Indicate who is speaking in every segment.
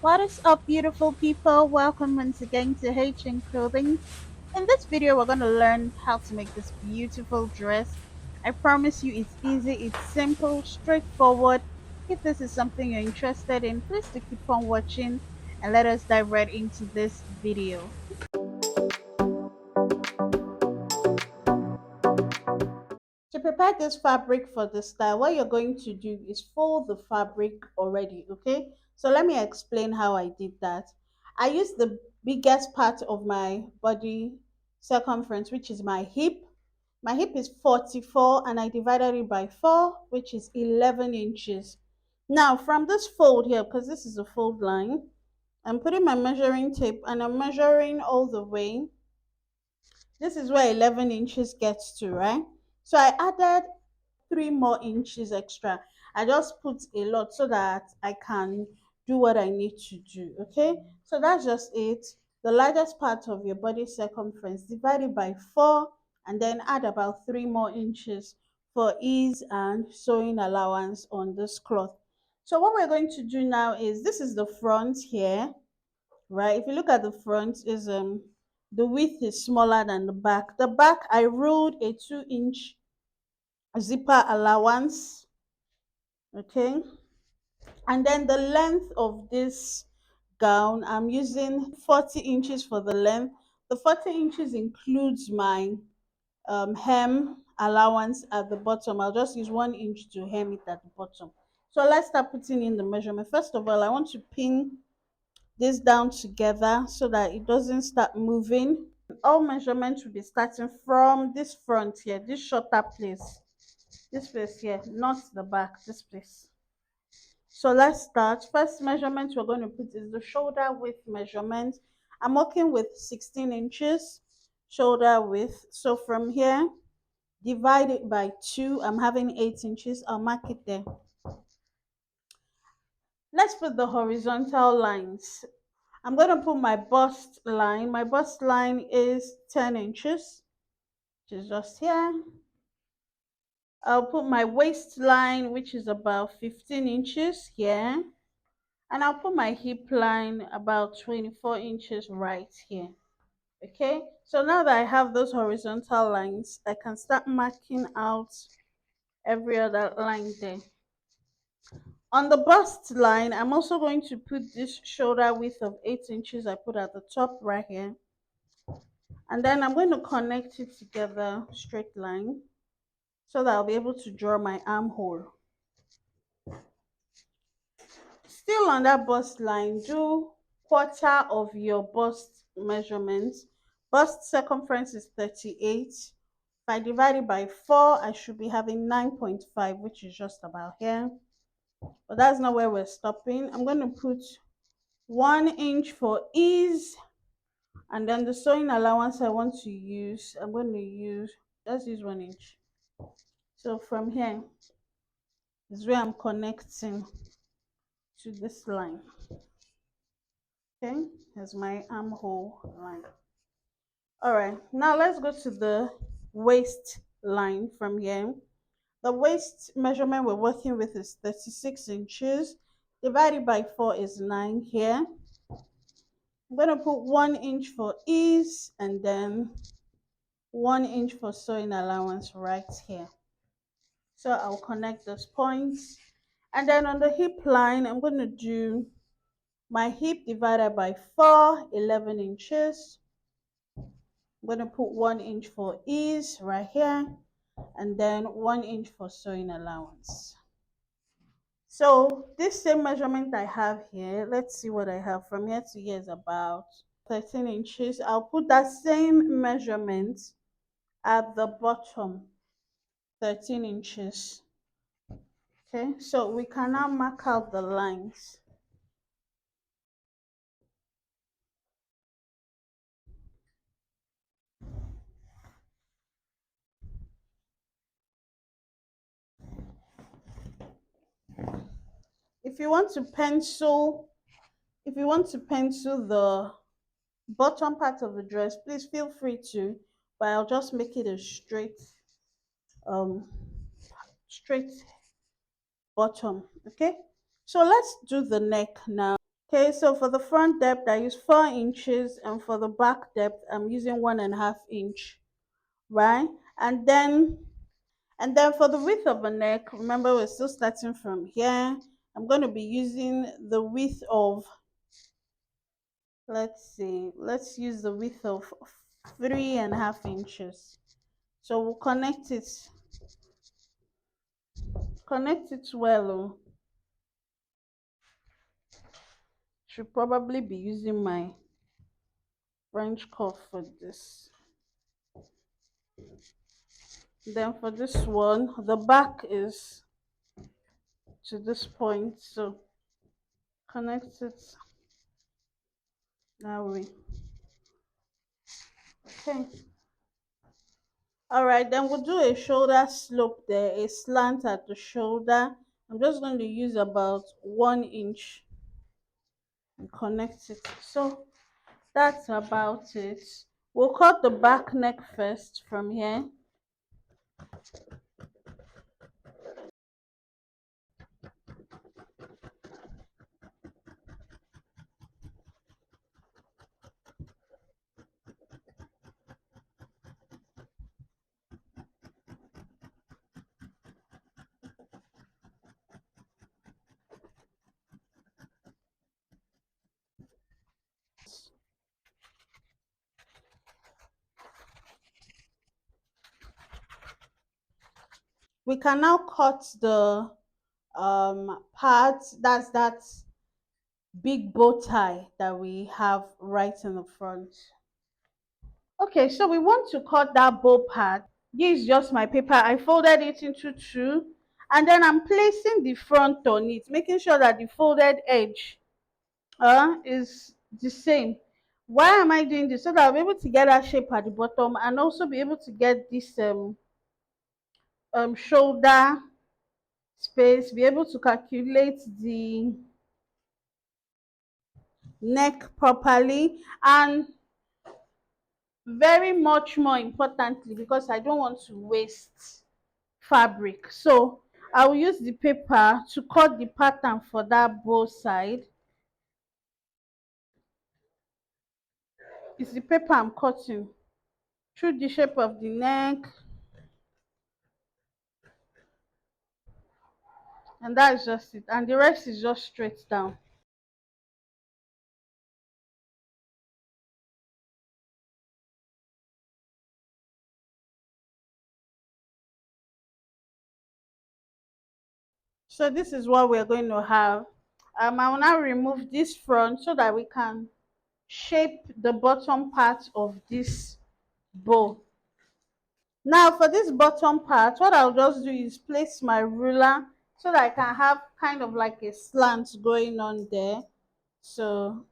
Speaker 1: What is up, beautiful people? Welcome once again to HN Clothing. In this video, we're going to learn how to make this beautiful dress. I promise you it's easy, it's simple, straightforward. If this is something you're interested in, please do keep on watching and let us dive right into this video. To prepare this fabric for the style, what you're going to do is fold the fabric already, okay? So let me explain how I did that. I used the biggest part of my body circumference, which is my hip. My hip is 44 and I divided it by 4, which is 11 inches. Now, from this fold here, because this is a fold line, I'm putting my measuring tape and I'm measuring all the way. This is where 11 inches gets to, right? So I added 3 more inches extra. I just put a lot so that I can do what I need to do. Okay, so that's just it. The largest part of your body circumference, divide it by 4 and then add about 3 more inches for ease and sewing allowance on this cloth. So what we're going to do now is, this is the front here, right? If you look at the front, is the width is smaller than the back. The back, I ruled a 2-inch zipper allowance, okay? And then the length of this gown, I'm using 40 inches for the length. The 40 inches includes my hem allowance at the bottom. I'll just use 1 inch to hem it at the bottom. So let's start putting in the measurement. First of all, I want to pin this down together so that it doesn't start moving. All measurements will be starting from this front here, this shorter place, this place here, not the back, this place. So let's start. First measurement we're going to put is the shoulder width measurement. I'm working with 16 inches shoulder width. So from here, divide it by 2. I'm having 8 inches. I'll mark it there. Let's put the horizontal lines. I'm going to put my bust line. My bust line is 10 inches, which is just here. I'll put my waistline, which is about 15 inches here. And I'll put my hip line about 24 inches right here. Okay, so now that I have those horizontal lines, I can start marking out every other line there. On the bust line, I'm also going to put this shoulder width of 8 inches I put at the top right here. And then I'm going to connect it together, straight line, so that I'll be able to draw my armhole. Still on that bust line, do quarter of your bust measurements. Bust circumference is 38. If I divide it by 4, I should be having 9.5, which is just about here. But that's not where we're stopping. I'm going to put 1 inch for ease, and then the sewing allowance I want to use, I'm going to use, let's use 1 inch. So from here is where I'm connecting to this line. Okay, here's my armhole line. All right, now let's go to the waist line from here. The waist measurement we're working with is 36 inches. Divided by 4 is 9 here. I'm going to put 1 inch for ease and then 1 inch for sewing allowance right here. So I'll connect those points. And then on the hip line, I'm going to do my hip divided by 4, 11 inches. I'm going to put 1 inch for ease right here and then 1 inch for sewing allowance. So this same measurement I have here, let's see what I have from here to here is about 13 inches. I'll put that same measurement at the bottom, 13 inches. Okay, so we can now mark out the lines. If you want to pencil, if you want to pencil the bottom part of the dress, please feel free to, but I'll just make it a um straight bottom. Okay, so let's do the neck now. Okay, so for the front depth I use 4 inches, and for the back depth I'm using 1.5 inch, right? And then for the width of the neck, remember we're still starting from here. I'm going to be using the width of, let's see, let's use the width of 3.5 inches. So we'll connect it well. Oh. Should probably be using my French cuff for this. Then for this one, the back is to this point, so connect it that way. Okay. All right, then we'll do a shoulder slope there, a slant at the shoulder. I'm just going to use about 1 inch and connect it. So that's about it. We'll cut the back neck first from here. We can now cut the part, that's that big bow tie that we have right in the front. Okay, so we want to cut that bow part. This is just my paper. I folded it into two, and then I'm placing the front on it, making sure that the folded edge is the same. Why am I doing this? So that I'll be able to get that shape at the bottom, and also be able to get this shoulder space, be able to calculate the neck properly, and very much more importantly, because I don't want to waste fabric, so I will use the paper to cut the pattern for that bow side. It's the paper I'm cutting through the shape of the neck, and that's just it, and the rest is just straight down. So this is what we're going to have. I will now remove this front so that we can shape the bottom part of this bow. Now for this bottom part, what I'll just do is place my ruler so that I can have kind of like a slant going on there. So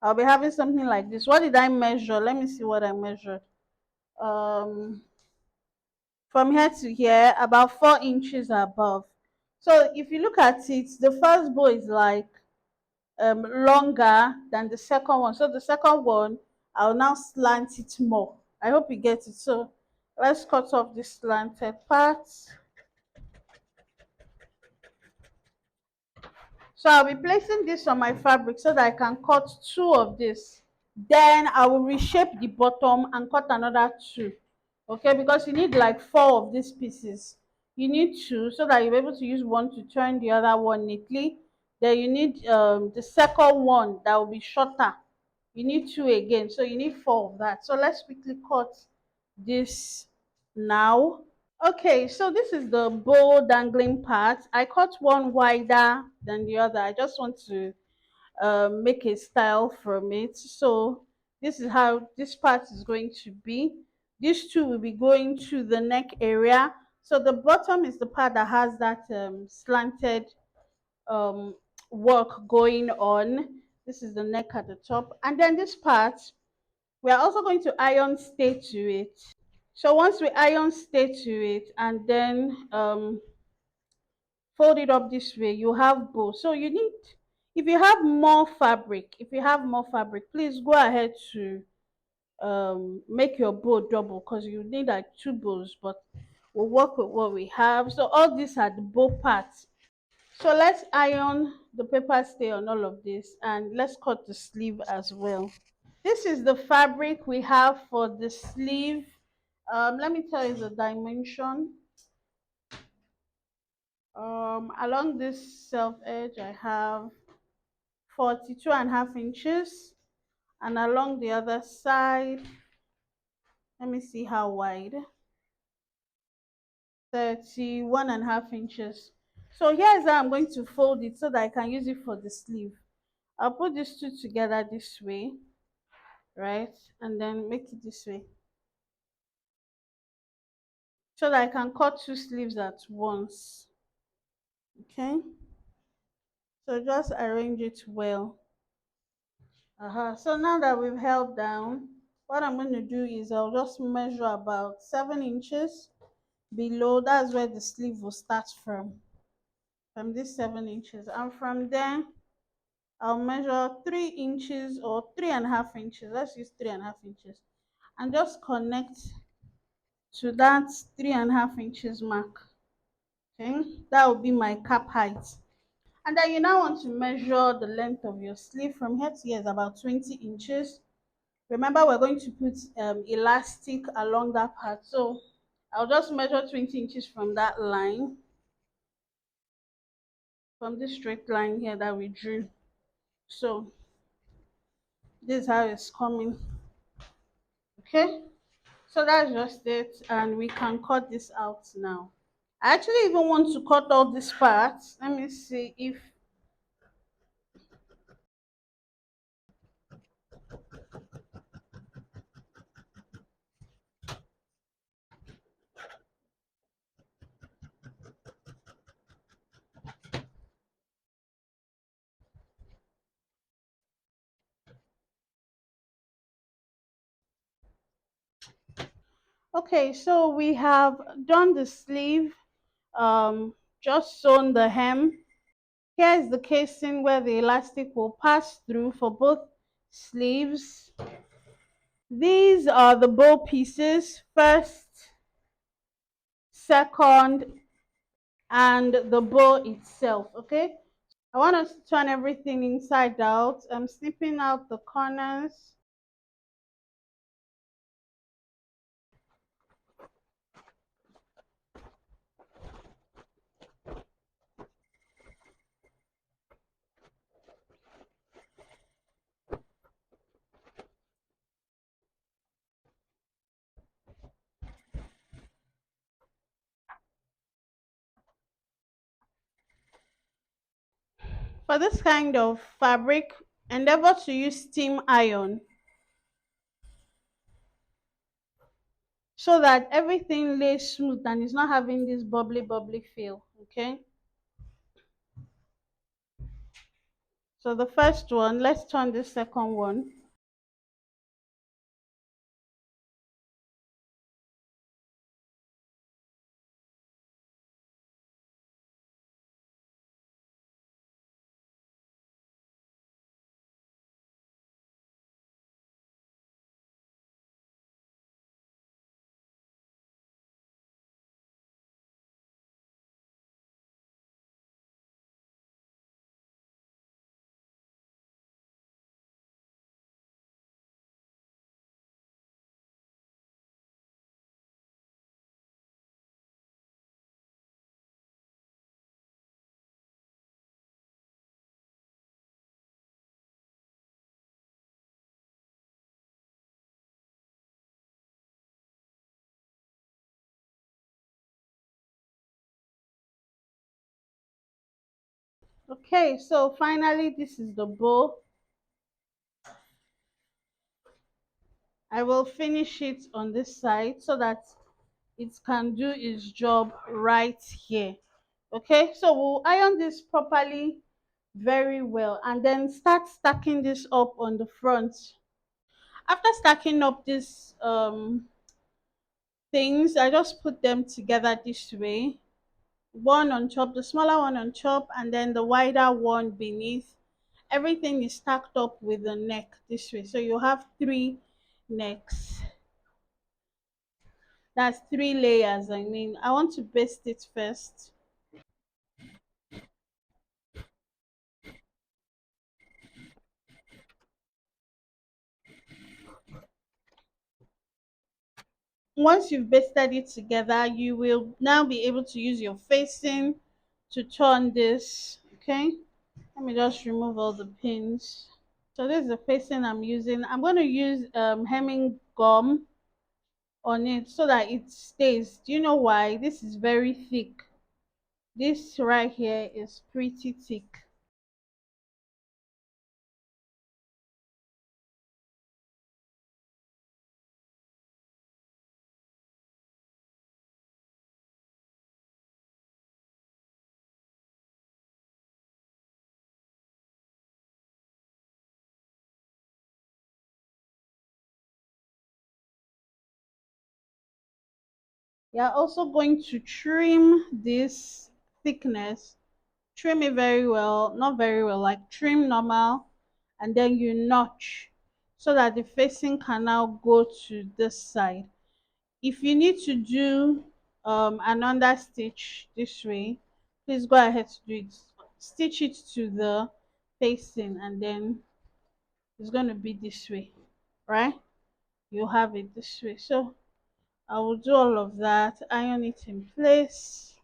Speaker 1: I'll be having something like this. What did I measure? Let me see what I measured. Um, from here to here, about 4 inches above. So if you look at it, the first bow is like longer than the second one. So the second one, I'll now slant it more. I hope you get it. So let's cut off this slanted part. So I'll be placing this on my fabric so that I can cut two of this. Then I will reshape the bottom and cut another two. Okay, because you need like 4 of these pieces. You need two so that you're able to use one to turn the other one neatly. Then you need the second one that will be shorter. You need two again, so you need 4 of that. So let's quickly cut this now. Okay, so this is the bow dangling part. I cut one wider than the other. I just want to make a style from it. So this is how this part is going to be. These two will be going to the neck area. So the bottom is the part that has that slanted um, work going on. This is the neck at the top. And then this part, we are also going to iron stay to it. So once we iron stay to it and then fold it up this way, you have bow. So you need, if you have more fabric, please go ahead to make your bow double, because you need like 2 bows, but we'll work with what we have. So all these are the bow parts. So let's iron the paper stay on all of this, and let's cut the sleeve as well. This is the fabric we have for the sleeve. Let me tell you the dimension. Along this self edge I have 42.5 inches, and along the other side, let me see how wide, 31.5 inches. So here's how I'm going to fold it so that I can use it for the sleeve. I'll put these two together this way, right, and then make it this way so that I can cut two sleeves at once. Okay, so just arrange it well. So now that we've held down, what I'm going to do is I'll just measure about 7 inches below. That's where the sleeve will start from this 7 inches, and from there I'll measure 3 inches or 3.5 inches. Let's use 3.5 inches, and just connect to that 3.5 inches mark. Okay, that will be my cap height. And then you now want to measure the length of your sleeve. From here to here is about 20 inches. Remember, we're going to put elastic along that part, so I'll just measure 20 inches from that line, from this straight line here that we drew. So this is how it's coming. Okay, so that's just it, and we can cut this out now. I actually even want to cut all these parts. Let me see if, okay, so we have done the sleeve, just sewn the hem. Here is the casing where the elastic will pass through for both sleeves. These are the bow pieces, first, second, and the bow itself. Okay, I want us to turn everything inside out. I'm snipping out the corners. For this kind of fabric, endeavor to use steam iron so that everything lays smooth and is not having this bubbly feel. Okay, so the first one, let's turn the second one. Okay, so finally this is the bow. I will finish it on this side so that it can do its job right here. Okay, so we'll iron this properly very well and then start stacking this up on the front. After stacking up these things, I just put them together this way, one on top, the smaller one on top, and then the wider one beneath. Everything is stacked up with the neck this way, so you have three necks. That's three layers. I mean, I want to baste it first. Once you've basted it together, you will now be able to use your facing to turn this. Okay, let me just remove all the pins. So this is the facing I'm using. I'm going to use hemming gum on it so that it stays. Do you know why? This is very thick. This right here is pretty thick. You're also going to trim this thickness. Trim it very well, not very well, like trim normal, and then you notch so that the facing can now go to this side. If you need to do an under stitch this way, please go ahead to do it. Stitch it to the facing, and then it's going to be this way, right? You have it this way. So I will do all of that, iron it in place.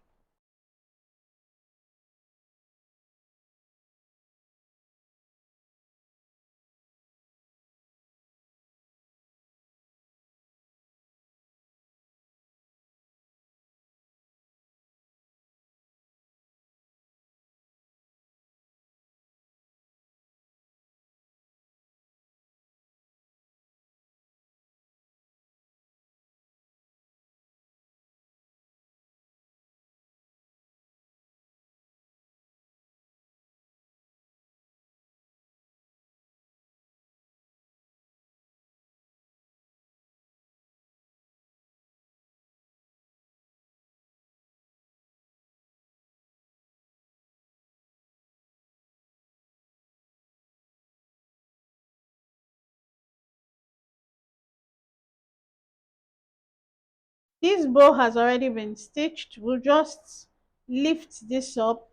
Speaker 1: This bow has already been stitched. We'll just lift this up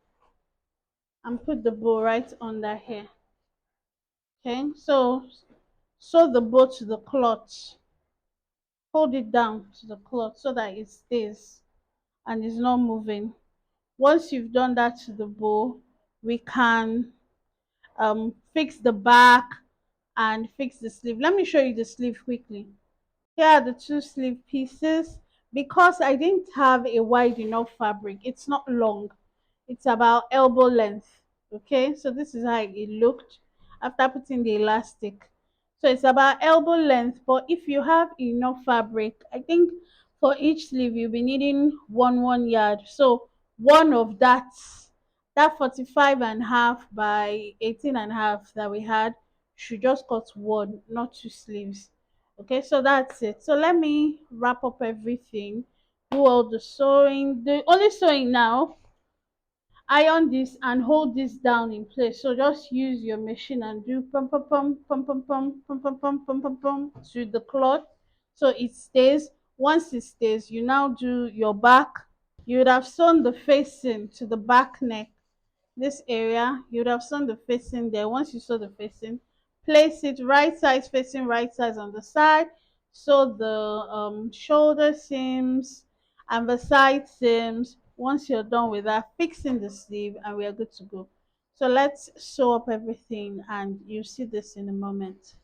Speaker 1: and put the bow right under here. Okay, so sew the bow to the cloth. Hold it down to the cloth so that it stays and is not moving. Once you've done that to the bow, we can fix the back and fix the sleeve. Let me show you the sleeve quickly. Here are the two sleeve pieces. Because I didn't have a wide enough fabric, it's not long, it's about elbow length. Okay, so this is how it looked after putting the elastic. So it's about elbow length, but if you have enough fabric, I think for each sleeve you'll be needing one yard. So one of that 45 and a half by 18 and a half that we had should just cut one, not two sleeves. Okay, so that's it. So let me wrap up everything, do all the sewing. The only sewing now, iron this and hold this down in place. So just use your machine and do pum pum pum pum pum pum pum pum pum pum pum pum to the cloth so it stays. Once it stays, you now do your back. You would have sewn the facing to the back neck, this area. You would have sewn the facing there. Once you sew the facing, place it right sides facing right sides on the side. Sew the shoulder seams and the side seams. Once you're done with that, fixing the sleeve, and we are good to go. So let's sew up everything and you see this in a moment.